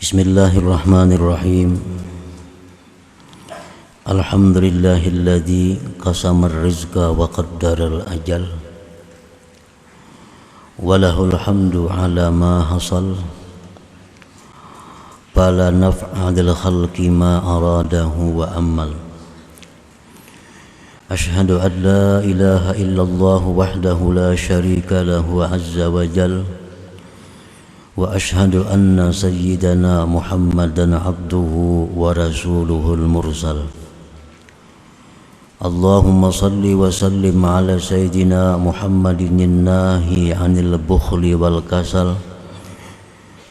Bismillahirrahmanirrahim. Alhamdulillahilladzi qasamar rizqa wa qaddaral ajal. Walahul hamdu ala ma hasal. Fala naf'a lil khalqi ma aradahu wa ammal. Ashhadu an la ilaha illallah wahdahu la syarika lahu azza wa jalla. Wa ashhadu anna sayyidana Muhammadan abduhu wa rasuluhul mursal. Allahumma salli wa sallim ala sayyidina Muhammadin nahi anil bukhli wal kasal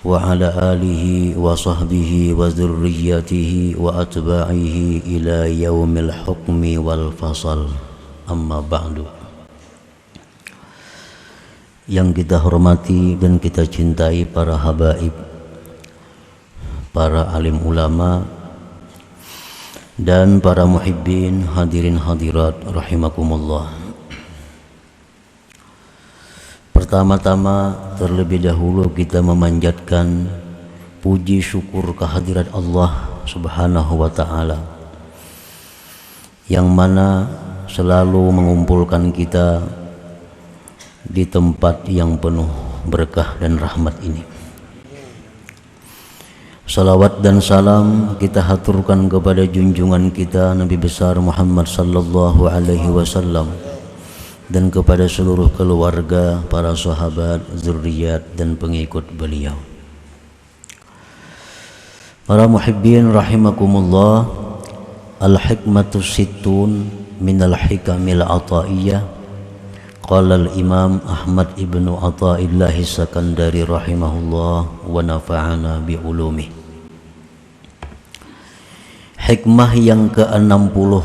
wa ala alihi wa sahbihi wa dhurriyyatihi wa atba'ihi ila yaumil hukmi wal fasal. Amma ba'du. Yang kita hormati dan kita cintai para habaib, para alim ulama dan para muhibbin, hadirin hadirat rahimakumullah. Pertama-tama terlebih dahulu kita memanjatkan puji syukur kehadirat Allah Subhanahu wa ta'ala, yang mana selalu mengumpulkan kita di tempat yang penuh berkah dan rahmat ini. Salawat dan salam kita haturkan kepada junjungan kita Nabi besar Muhammad sallallahu alaihi wasallam dan kepada seluruh keluarga, para sahabat, zuriat dan pengikut beliau. Para muhibbin rahimakumullah, al-hikmatu sittun minal hikamil ataiyah. Qala al-Imam Ahmad ibnu Athaillah Sakandari rahimahullah wa nafa'ana bi'ulumih. Hikmah yang ke-60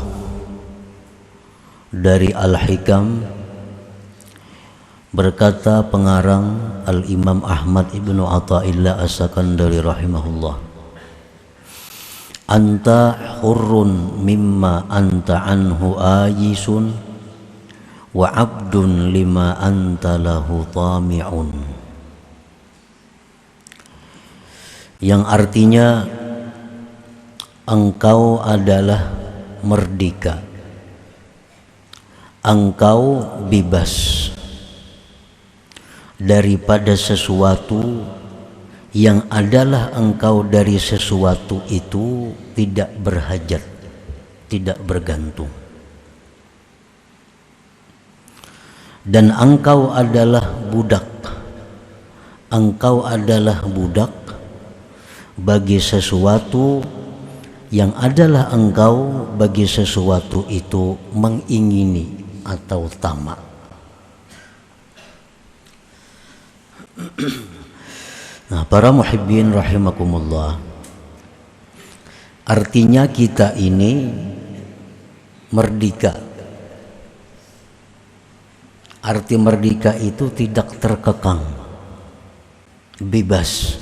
dari Al-Hikam, berkata pengarang Al-Imam Ahmad ibnu Athaillah Sakandari rahimahullah, anta hurrun mimma anta anhu ayisun wa abdun lima anta lahu tami'un. Yang artinya engkau adalah merdeka, engkau bebas daripada sesuatu yang adalah engkau dari sesuatu itu tidak berhajat, tidak bergantung. Dan engkau adalah budak, engkau adalah budak bagi sesuatu yang adalah engkau bagi sesuatu itu mengingini atau tamak. Nah, para muhibbin rahimakumullah, artinya kita ini merdeka. Arti merdeka itu tidak terkekang, bebas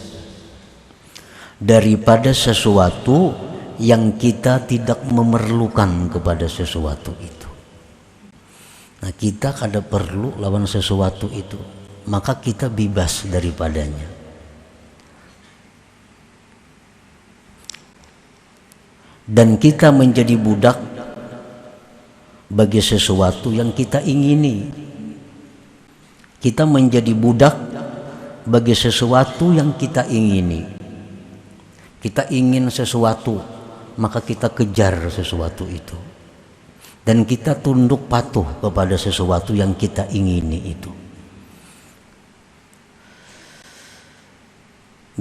daripada sesuatu yang kita tidak memerlukan kepada sesuatu itu. Nah, kita kada perlu lawan sesuatu itu, maka kita bebas daripadanya. Dan kita menjadi budak bagi sesuatu yang kita ingini. Kita menjadi budak bagi sesuatu yang kita ingini. Kita ingin sesuatu, maka kita kejar sesuatu itu. Dan kita tunduk patuh kepada sesuatu yang kita ingini itu.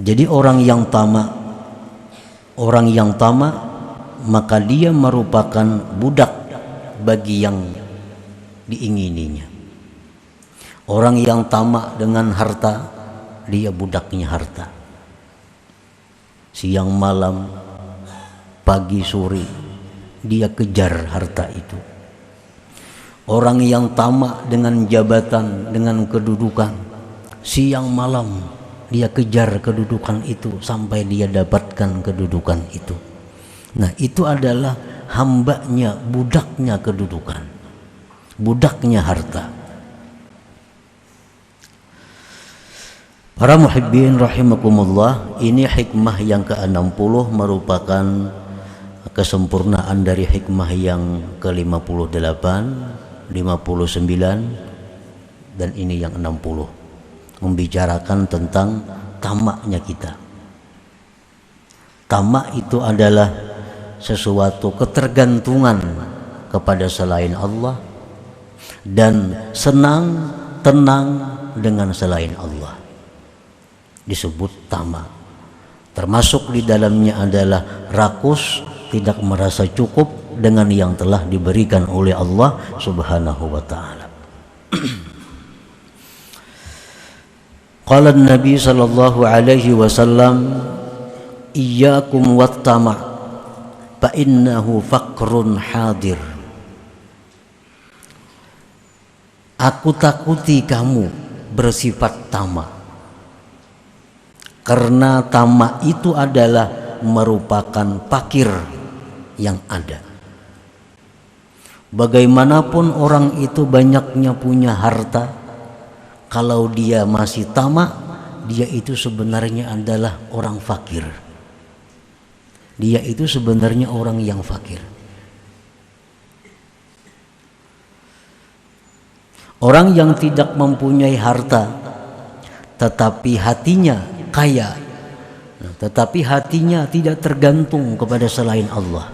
Jadi orang yang tamak, maka dia merupakan budak bagi yang diingininya. Orang yang tamak dengan harta, dia budaknya harta. Siang malam, pagi sore, dia kejar harta itu. Orang yang tamak dengan jabatan, dengan kedudukan, siang malam dia kejar kedudukan itu sampai dia dapatkan kedudukan itu. Nah, itu adalah hambanya, budaknya kedudukan, budaknya harta. Para muhibbin rahimakumullah, ini hikmah yang ke-60 merupakan kesempurnaan dari hikmah yang ke-58, 59, dan ini yang 60, membicarakan tentang tamaknya kita. Tamak itu adalah sesuatu ketergantungan kepada selain Allah dan senang tenang dengan selain Allah, disebut tamak. Termasuk di dalamnya adalah rakus, tidak merasa cukup dengan yang telah diberikan oleh Allah Subhanahu wa ta'ala. Qala Nabi sallallahu alaihi wasallam, iyyakum wat tama' fa innahu faqrun hadir. Aku takuti kamu bersifat tamak, karena tamak itu adalah merupakan fakir yang ada. Bagaimanapun orang itu banyaknya punya harta, kalau dia masih tamak, dia itu sebenarnya adalah orang fakir. Dia itu sebenarnya orang yang fakir. Orang yang tidak mempunyai harta tetapi hatinya kaya, tetapi hatinya tidak tergantung kepada selain Allah,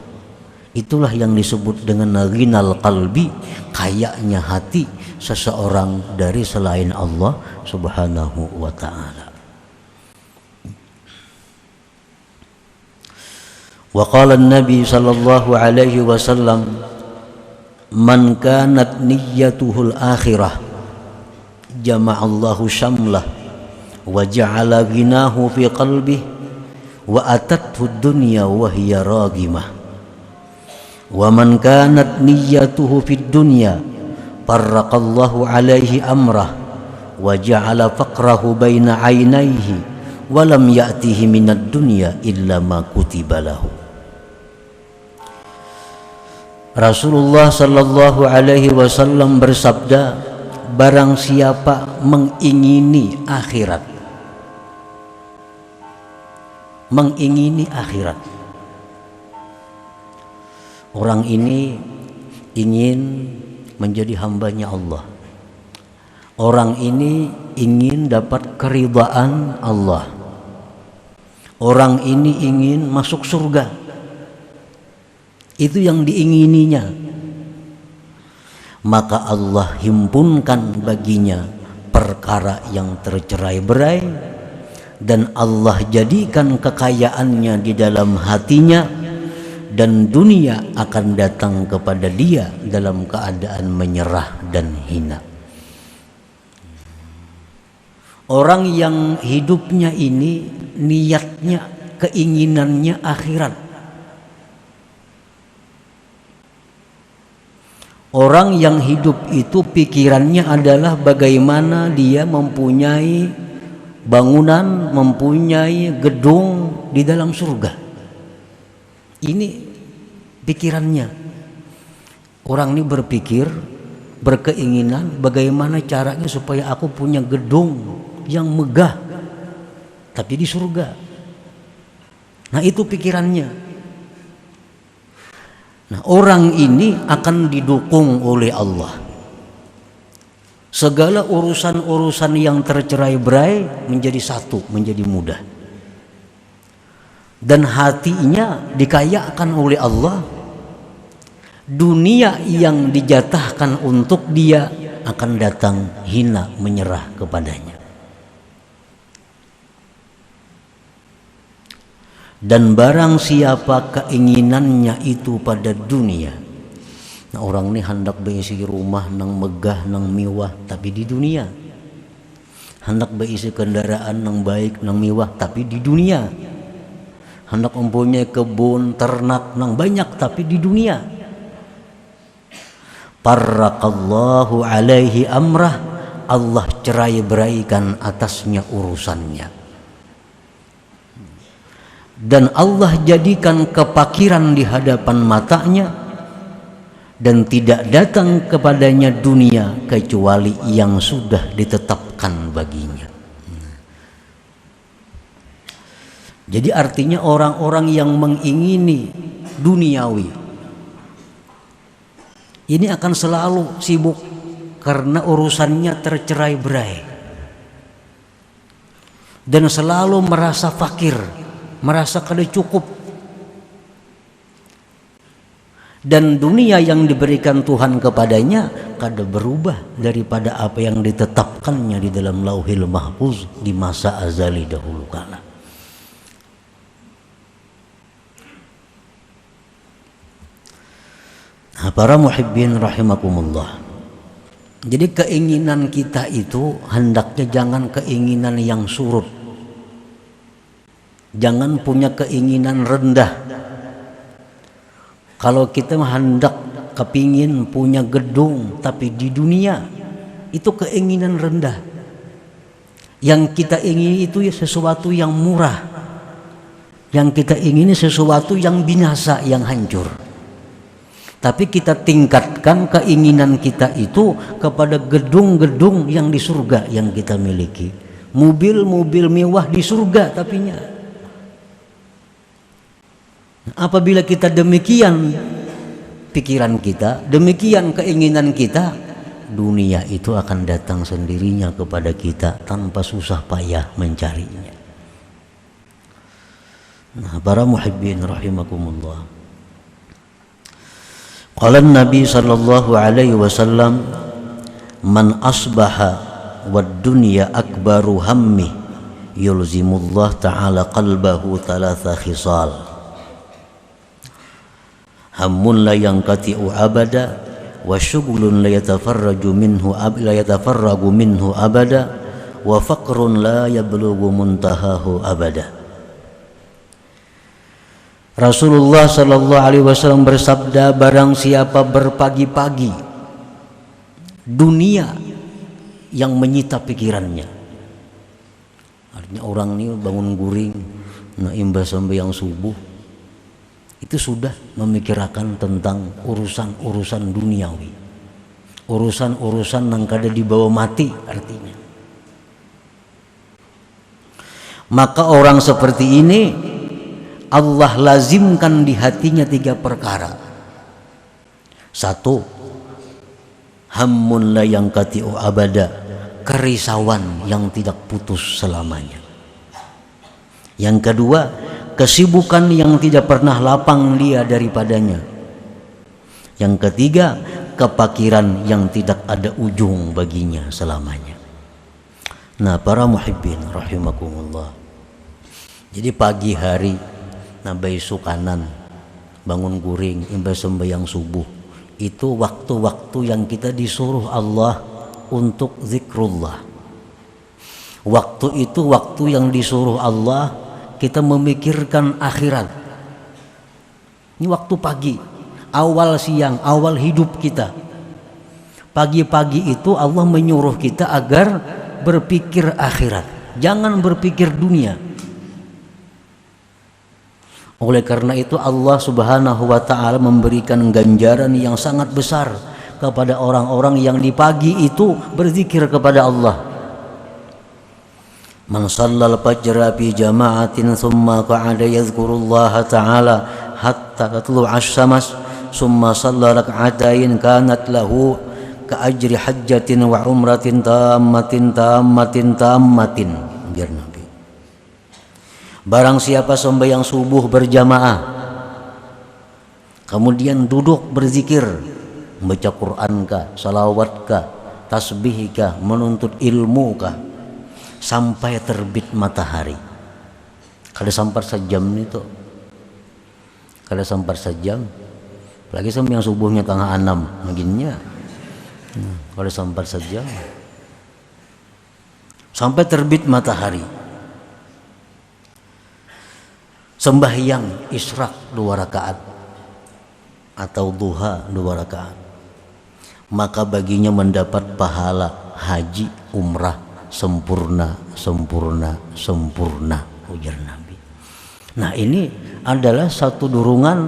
itulah yang disebut dengan ghinal qalbi, kayanya hati seseorang dari selain Allah Subhanahu wa ta'ala. Wa qala an-nabi sallallahu alaihi wasallam, man kanat niyyatuhul akhirah jama'allahu syamlah wa ja'ala ghinahu fi qalbih wa atathu dunya wa hiya ragimah wa man kanat niyyatuhu fid dunya farraqallahu alaihi amrah wa ja'ala faqrahu baina 'ainaihi wa lam ya'tihi minad dunya illa ma kutiba lahu. Rasulullah sallallahu alaihi wasallam bersabda, barang siapa mengingini akhirat, orang ini ingin menjadi hambanya Allah, orang ini ingin dapat keridhaan Allah, orang ini ingin masuk surga, itu yang diingininya, maka Allah himpunkan baginya perkara yang tercerai-berai dan Allah jadikan kekayaannya di dalam hatinya, dan dunia akan datang kepada dia dalam keadaan menyerah dan hina. Orang yang hidupnya ini niatnya, keinginannya akhirat, orang yang hidup itu pikirannya adalah bagaimana dia mempunyai bangunan, mempunyai gedung di dalam surga. Ini pikirannya. Orang ini berpikir, berkeinginan bagaimana caranya supaya aku punya gedung yang megah tapi di surga. Nah, itu pikirannya. Nah, orang ini akan didukung oleh Allah. Segala urusan-urusan yang tercerai-berai menjadi satu, menjadi mudah. Dan hatinya dikayakan oleh Allah. Dunia yang dijatahkan untuk dia akan datang hina, menyerah kepadanya. Dan barang siapa keinginannya itu pada dunia, nah orang ini hendak berisi rumah nang megah nang mewah tapi di dunia, hendak berisi kendaraan nang baik nang mewah tapi di dunia, hendak mempunyai kebun ternak nang banyak tapi di dunia, farraqallahu alaihi amrah, Allah cerai-beraikan atasnya urusannya. Dan Allah jadikan kepakiran di hadapan matanya, dan tidak datang kepadanya dunia kecuali yang sudah ditetapkan baginya. Jadi artinya orang-orang yang mengingini duniawi ini akan selalu sibuk karena urusannya tercerai-berai dan selalu merasa fakir, merasa kada cukup. Dan dunia yang diberikan Tuhan kepadanya kada berubah daripada apa yang ditetapkannya di dalam Lauhil Mahfuz di masa azali dahulu kala. Nah, para muhibbin rahimakumullah. Jadi keinginan kita itu hendaknya jangan keinginan yang surut. Jangan punya keinginan rendah. Kalau kita hendak kepingin punya gedung tapi di dunia, itu keinginan rendah. Yang kita ingini itu ya sesuatu yang murah. Yang kita ingini sesuatu yang binasa, yang hancur. Tapi kita tingkatkan keinginan kita itu kepada gedung-gedung yang di surga yang kita miliki. Mobil-mobil mewah di surga tapinya. Apabila kita demikian pikiran kita, demikian keinginan kita, dunia itu akan datang sendirinya kepada kita tanpa susah payah mencarinya. Nah, para muhibbin rahimakumullah. Qala Nabi sallallahu alaihi wasallam, man asbaha wad dunya akbaru hammi yulzimullah ta'ala qalbahu thalatha khisal. Hammun la yanqati'u abada wa syughlun la yatafarraju minhu abada wa faqrun la yablughu muntahahu abada. Rasulullah sallallahu alaihi wasallam bersabda, barang siapa berpagi-pagi dunia yang menyita pikirannya. Artinya orang ini bangun guring, nak imbas sembahyang subuh, itu sudah memikirkan tentang urusan-urusan duniawi, urusan-urusan yang kada dibawa mati artinya. Maka orang seperti ini Allah lazimkan di hatinya 3 perkara. 1, hammun la yanqati'u abada, kerisauan yang tidak putus selamanya. Yang kedua, kesibukan yang tidak pernah lapang dia daripadanya. Yang ketiga, kepakiran yang tidak ada ujung baginya selamanya. Nah, para muhibbin rahimakumullah. Jadi pagi hari nabai sukanan, bangun guring, imbas sembahyang subuh, itu waktu-waktu yang kita disuruh Allah untuk zikrullah. Waktu itu waktu yang disuruh Allah kita memikirkan akhirat. Ini waktu pagi, awal siang, awal hidup kita. Pagi-pagi itu Allah menyuruh kita agar berpikir akhirat, jangan berpikir dunia. Oleh karena itu Allah Subhanahu wa ta'ala memberikan ganjaran yang sangat besar kepada orang-orang yang di pagi itu berzikir kepada Allah. Man shallal fajra fi jama'atin thumma qa'ada yadhkurullaha ta'ala hatta tatlu'a asy-syams thumma shalla rak'atain kanat lahu ka ajri hajjatin wa umratin tammatin. Biar Nabi. Barang siapa sembahyang subuh berjamaah, kemudian duduk berzikir, membaca Quran kah, salawat kah, tasbih kah, menuntut ilmu kah, sampai terbit matahari. Kada sampai sejam itu, kada sampai sejam, apalagi sembahyang subuhnya tengah 6 begininya, kada sampai sejam, sampai terbit matahari. Sembahyang isyraq 2 rakaat atau duha 2 rakaat, maka baginya mendapat pahala haji umrah sempurna ujar Nabi. Nah, ini adalah satu dorongan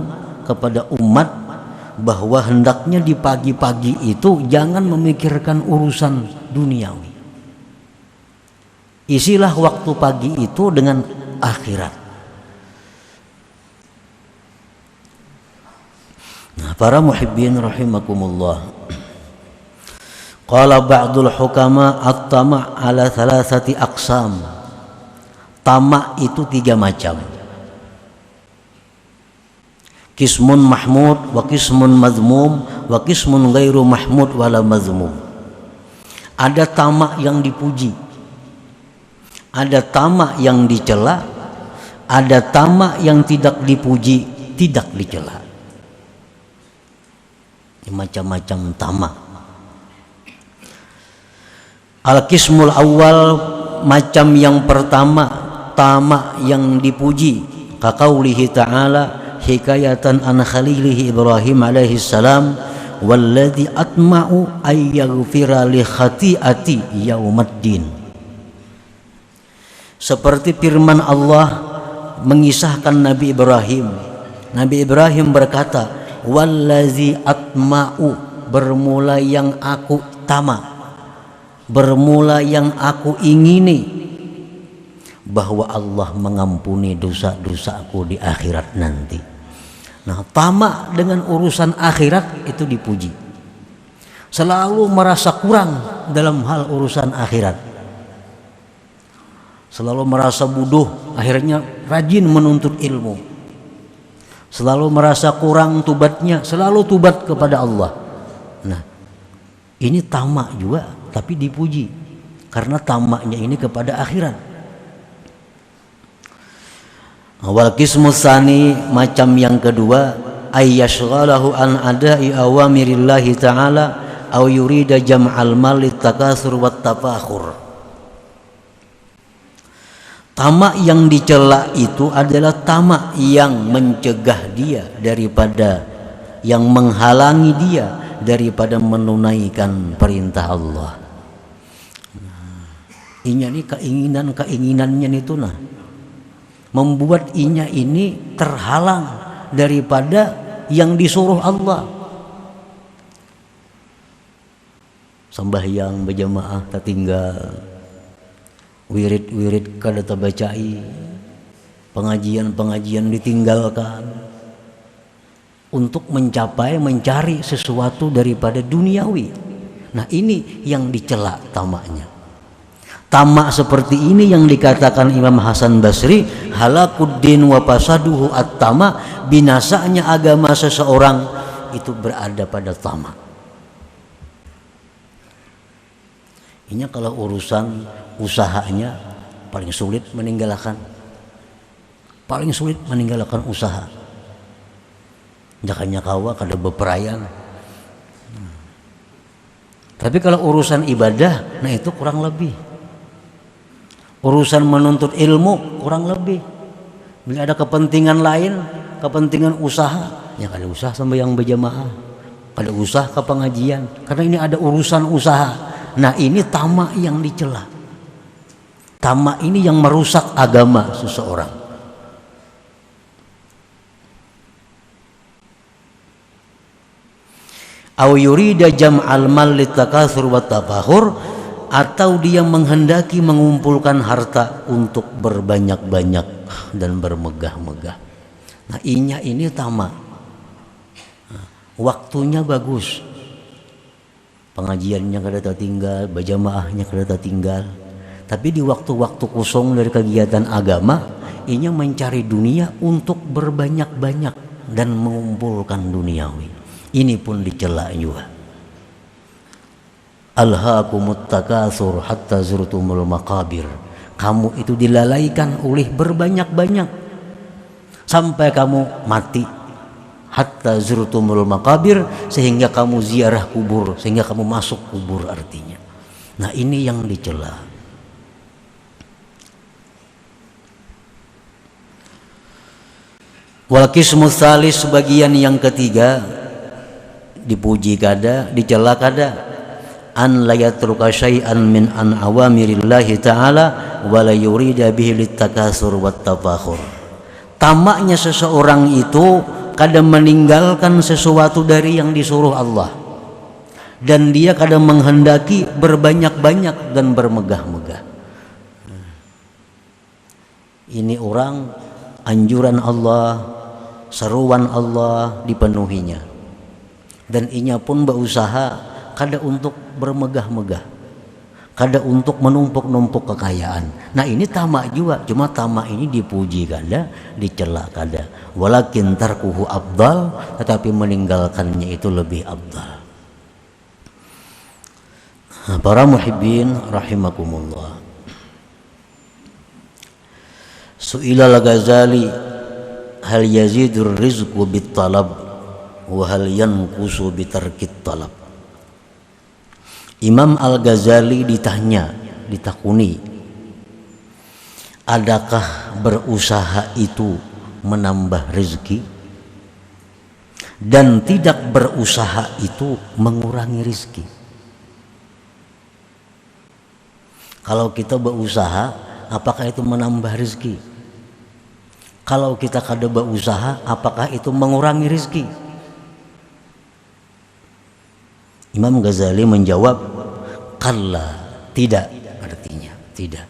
kepada umat bahwa hendaknya di pagi-pagi itu jangan memikirkan urusan duniawi. Isilah waktu pagi itu dengan akhirat. Nah, para muhibbin rahimakumullah. Qala ba'dul hukama at-tama' ala thalathati aqsam. Tamak itu 3 macam. Qismun mahmud wa qismun madhmum wa qismun ghairu mahmud wala madhmum. Ada tamak yang dipuji, ada tamak yang dicela, ada tamak yang tidak dipuji, tidak dicela. Macam-macam tamak. Al-qismul awal, macam yang pertama, tamak yang dipuji. Kaqaulihi ta'ala hikayatan an khalilihi Ibrahim alaihi salam, walladzi atma'u ay yaghfira li khati'ati yaumaddin. Seperti firman Allah mengisahkan Nabi Ibrahim. Nabi Ibrahim berkata, wallazi atma'u, bermula yang aku tamak, bermula yang aku ingini, bahwa Allah mengampuni dosa-dosaku di akhirat nanti. Nah, tamak dengan urusan akhirat itu dipuji. Selalu merasa kurang dalam hal urusan akhirat, selalu merasa bodoh, akhirnya rajin menuntut ilmu. Selalu merasa kurang tubatnya, selalu tubat kepada Allah. Nah, ini tamak juga, tapi dipuji karena tamaknya ini kepada akhirat. Wal qismu tsani, macam yang kedua, ayyashghalahu an ada'i awamirillahi ta'ala aw yurida jam'al mal litakatsur wat tafakhur. Tamak yang dicela itu adalah tamak yang mencegah dia daripada, yang menghalangi dia daripada menunaikan perintah Allah. Inya ini keinginannya itu membuat inya ini terhalang daripada yang disuruh Allah. Sembahyang berjamaah tertinggal, wirid-wirid kada tabacai, pengajian-pengajian ditinggalkan untuk mencari sesuatu daripada duniawi. Nah, ini yang dicela tamaknya. Tamak seperti ini yang dikatakan Imam Hasan Basri, halakuddin wa fasaduhu at-tama, binasanya agama seseorang itu berada pada tamak. Ini kalau urusan usahanya paling sulit meninggalkan usaha. Jakanya kawa kada beperayan. Tapi kalau urusan ibadah, nah itu kurang lebih. Urusan menuntut ilmu kurang lebih. Bila ada kepentingan lain, kepentingan usaha, ya kada usah sembahyang berjamaah, kada usah ke pengajian, karena ini ada urusan usaha. Nah, ini tamak yang dicela. Tamak ini yang merusak agama seseorang. Aw yurida jam'al mal litakatsur wat tafakhur, atau dia menghendaki mengumpulkan harta untuk berbanyak-banyak dan bermegah-megah. Nah, inya ini tamak. Waktunya bagus, pengajiannya kada tertinggal, berjamaahnya kada tertinggal. Tapi di waktu-waktu kosong dari kegiatan agama, inya mencari dunia untuk berbanyak-banyak dan mengumpulkan duniawi. Ini pun dicela juga. Alhaakumut takatsur hatta zurtumul maqabir. Kamu itu dilalaikan oleh berbanyak-banyak sampai kamu mati. Hatta zurtumul maqabir, sehingga kamu ziarah kubur, sehingga kamu masuk kubur artinya. Nah, ini yang dicela. Wal qismu tsalis, sebagian yang ketiga, dipuji kada, dicela kada. An la yatruka syai'an min an awamirillahi ta'ala wa la yurida bihi litakatsur wat tafakhur. Tamaknya seseorang itu kadang meninggalkan sesuatu dari yang disuruh Allah, dan dia kadang menghendaki berbanyak-banyak dan bermegah-megah. Ini orang, anjuran Allah, seruan Allah dipenuhinya, Dan inya pun berusaha kada untuk bermegah-megah, kada untuk menumpuk-numpuk kekayaan. Nah ini tamak juga, cuma tamak ini dipuji kada, dicela kada. Walakin tarkuhu afdal, tetapi meninggalkannya itu lebih afdal. Nah, para muhibbin rahimakumullah. Su'ila al-Ghazali hal yazidur rizqu bit talab wa hal yanqusu bi tarkit talab. Imam Al-Ghazali ditakuni, adakah berusaha itu menambah rezeki dan tidak berusaha itu mengurangi rezeki? Kalau kita berusaha, apakah itu menambah rezeki? Kalau kita kada berusaha, apakah itu mengurangi rezeki? Imam Ghazali menjawab, kalla, tidak, artinya tidak.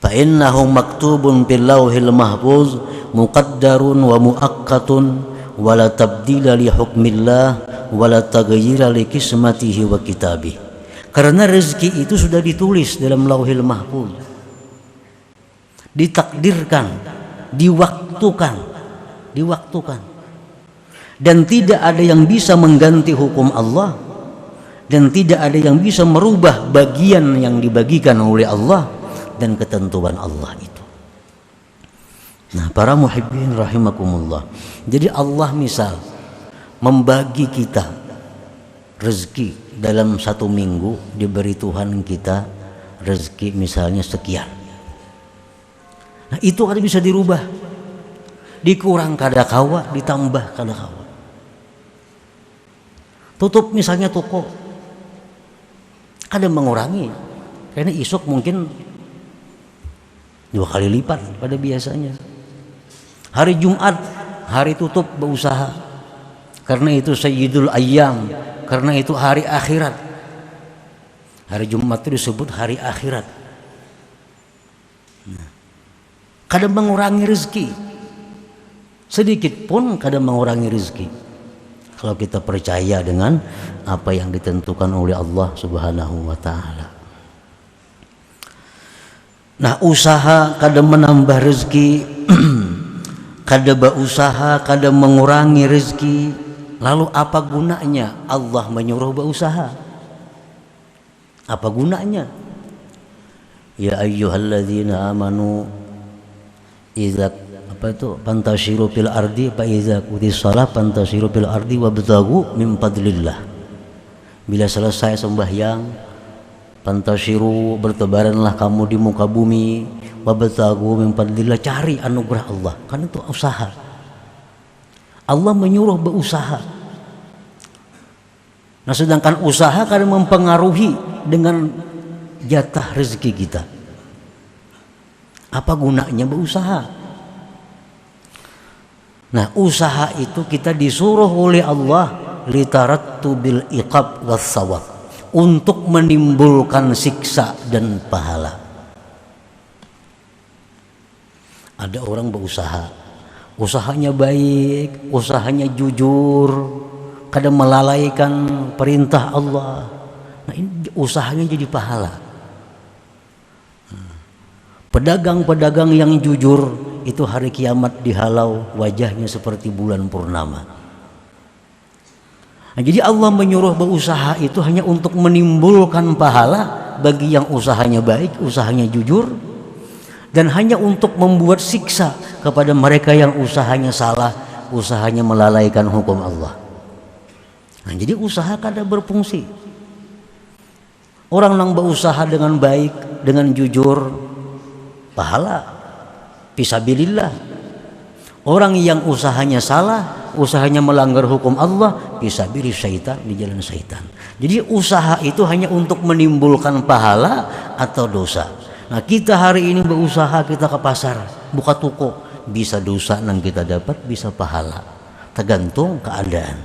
Fa innahu maktubun fil lauhil mahfuz muqaddarun wa muaqqatun wa la tabdila li hukmillah wa la taghayyira li qismatihi wa kitabih. Karena rezeki itu sudah ditulis dalam lauhil mahfuz, ditakdirkan, diwaktukan, dan tidak ada yang bisa mengganti hukum Allah, dan tidak ada yang bisa merubah bagian yang dibagikan oleh Allah dan ketentuan Allah itu. Nah, para muhibbin rahimakumullah, jadi Allah misal membagi kita rezeki dalam satu minggu, diberi Tuhan kita rezeki misalnya sekian. Nah itu ada bisa dirubah, dikurang kada kawa, ditambah kada kawa. Tutup misalnya toko, kada mengurangi, karena isuk mungkin 2 kali lipat pada biasanya. Hari Jumat hari tutup berusaha, karena itu Sayyidul Ayyam, karena itu hari akhirat. Hari Jumat itu disebut hari akhirat. Kadang mengurangi rezeki, sedikit pun kadang mengurangi rezeki. Kalau kita percaya dengan apa yang ditentukan oleh Allah Subhanahu wa ta'ala. Nah, usaha kadang menambah rezeki, kadang berusaha kadang mengurangi rezeki. Lalu apa gunanya Allah menyuruh berusaha? Apa gunanya? Ya ayyuhalladzina amanu idza fantashiru fil ardi fa idza qudis shalah fantashiru fil ardi wabtaghu min fadlillah. Bila selesai sembahyang, fantashiru, bertebaranlah kamu di muka bumi, wabtaghu min fadlillah, cari anugerah Allah. Kan itu usaha. Allah menyuruh berusaha. Nah, sedangkan usaha kadang mempengaruhi dengan jatah rezeki kita. Apa gunanya berusaha? Nah, usaha itu kita disuruh oleh Allah litarattu bil iqab was sawab, untuk menimbulkan siksa dan pahala. Ada orang berusaha, usahanya baik, usahanya jujur, kadang melalaikan perintah Allah. Nah, ini usahanya jadi pahala. Pedagang-pedagang yang jujur itu hari kiamat dihalau wajahnya seperti bulan purnama. Nah, jadi Allah menyuruh berusaha itu hanya untuk menimbulkan pahala bagi yang usahanya baik, usahanya jujur, dan hanya untuk membuat siksa kepada mereka yang usahanya salah, usahanya melalaikan hukum Allah. Nah, jadi usaha kada berfungsi. Orang yang berusaha dengan baik, dengan jujur, pahala fisabilillah. Orang yang usahanya salah, usahanya melanggar hukum Allah, fisabilil syaitan, di jalan syaitan. Jadi usaha itu hanya untuk menimbulkan pahala atau dosa. Nah, kita hari ini berusaha, kita ke pasar, buka toko, bisa dosa yang kita dapat, bisa pahala, tergantung keadaan.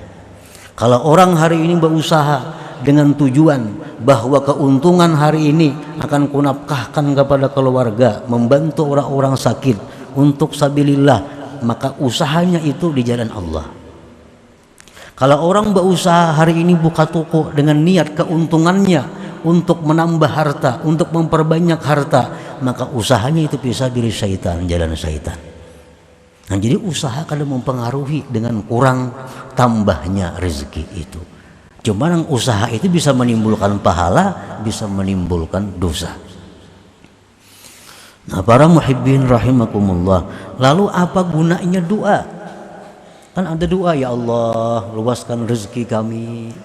Kalau orang hari ini berusaha dengan tujuan bahwa keuntungan hari ini akan kunafkahkan kepada keluarga, membantu orang-orang sakit untuk sabilillah, maka usahanya itu di jalan Allah. Kalau orang berusaha hari ini buka toko dengan niat keuntungannya untuk menambah harta, untuk memperbanyak harta, maka usahanya itu bisa diri syaitan, jalan syaitan. Nah, jadi usaha kadang mempengaruhi dengan kurang tambahnya rezeki itu. Cuma yang usaha itu bisa menimbulkan pahala, bisa menimbulkan dosa. Nah, para muhibbin rahimakumullah, lalu apa gunanya doa? Kan ada doa, ya Allah luaskan rezeki kami,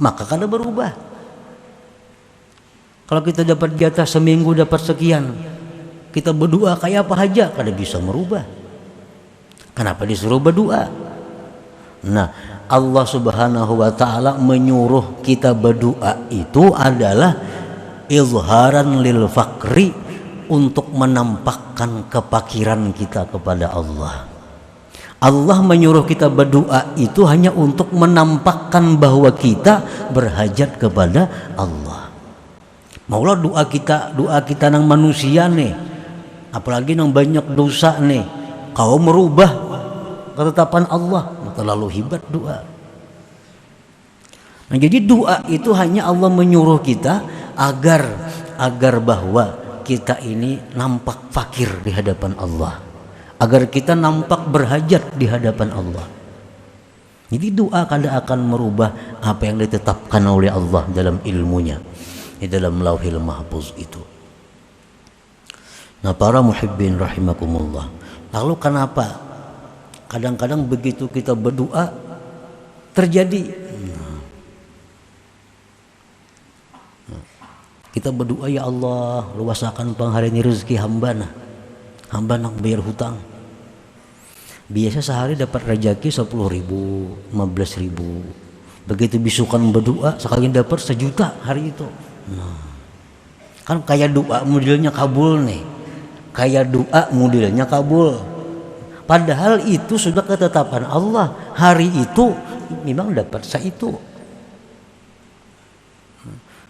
maka kada berubah. Kalau kita dapat jatah seminggu dapat sekian, kita berdoa kayak apa aja kada bisa merubah. Kenapa disuruh berdoa? Nah, Allah Subhanahu wa taala menyuruh kita berdoa itu adalah izharan lil faqri, untuk menampakkan kepakiran kita kepada Allah. Allah menyuruh kita berdoa itu hanya untuk menampakkan bahwa kita berhajat kepada Allah. Maulah doa kita nang manusia nih, apalagi nang banyak dosa nih, kau merubah ketetapan Allah, terlalu hebat doa. Nah, jadi doa itu hanya Allah menyuruh kita agar bahwa kita ini nampak fakir di hadapan Allah, agar kita nampak berhajat di hadapan Allah. Jadi doa kada akan merubah apa yang ditetapkan oleh Allah dalam ilmunya, di dalam lauhil mahfuz itu. Nah, para muhibbin rahimakumullah, lalu kenapa kadang-kadang begitu kita berdoa terjadi? Kita berdoa, ya Allah luasakan pengharini rezeki hamba nak bayar hutang. Biasa sehari dapat rezeki 10.000, 15.000. Begitu bisukan berdoa sekali dapat 1 juta hari itu. Nah, kan kayak doa modelnya kabul nih, kayak doa modelnya kabul. Padahal itu sudah ketetapan Allah, hari itu memang dapat itu.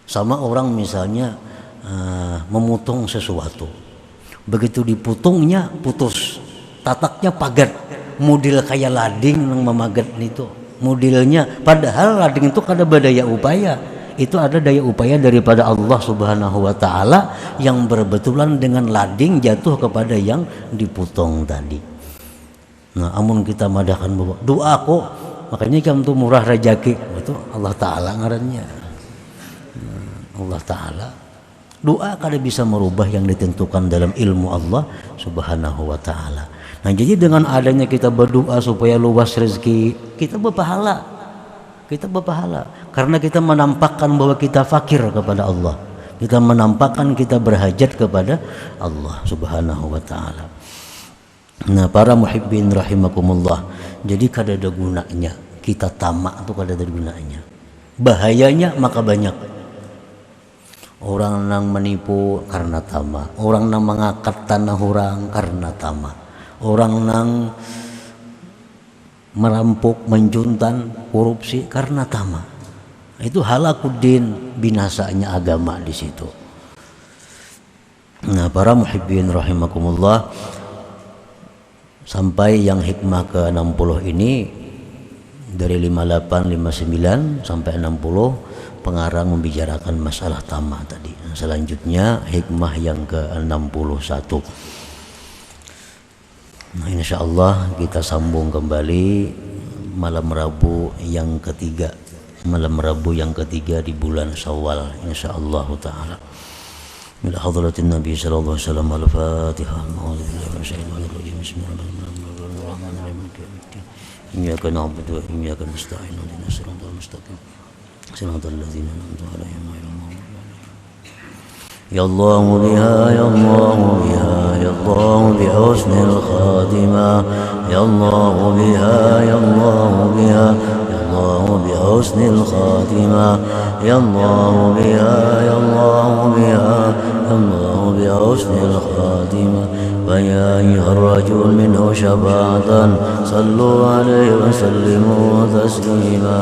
Sama orang misalnya memotong sesuatu, begitu dipotongnya putus, tataknya pagat, model kayak lading yang memagat itu modelnya. Padahal lading itu kada berdaya upaya, itu ada daya upaya daripada Allah Subhanahu wa taala yang berbetulan dengan lading jatuh kepada yang dipotong tadi. Nah, amun kita madahkan bahwa doa kok makanya kamu tuh murah rezeki, itu Allah taala ngarannya. Allah Ta'ala, doa kada bisa merubah yang ditentukan dalam ilmu Allah Subhanahu wa Ta'ala. Nah, jadi dengan adanya kita berdoa supaya luas rezeki, kita berpahala karena kita menampakkan bahwa kita fakir kepada Allah, kita menampakkan kita berhajat kepada Allah Subhanahu wa Ta'ala. Nah, para muhibbin rahimakumullah, jadi kada ada gunanya kita tamak, itu kada ada gunanya. Bahayanya maka banyak. Orang nang menipu karena tamak, orang nang mengangkat tanah orang karena tamak, orang nang merampok, menjuntan, korupsi karena tamak. Itu halakuddin, binasanya agama di situ. Nah, para muhibbin rahimakumullah, sampai yang hikmah ke-60 ini dari 58, 59 sampai 60 pengarang membicarakan masalah tamak tadi. Selanjutnya hikmah yang ke-61. Nah, insyaallah kita sambung kembali malam Rabu yang ketiga, di bulan Syawal insyaallah taala. Ila hadratin Nabi sallallahu alaihi wasallam, al-Fatihah. Iyyaka na'budu wa iyyaka nasta'in, ihdinas siratal mustaqim. Siratal ladzina an'amta 'alaihim ghairil maghdubi 'alaihim. Ya Allah biha, ya Allah biha, ya Allah bi husnil khatimah. Ya Allah biha, ya Allah biha, ya Allah bi husnil khatimah. Ya Allah biha, ya Allah biha, ya Allah bi husnil khatimah. ويا أيها الرجل منه شفاعة صلوا عليه وسلموا تسليما.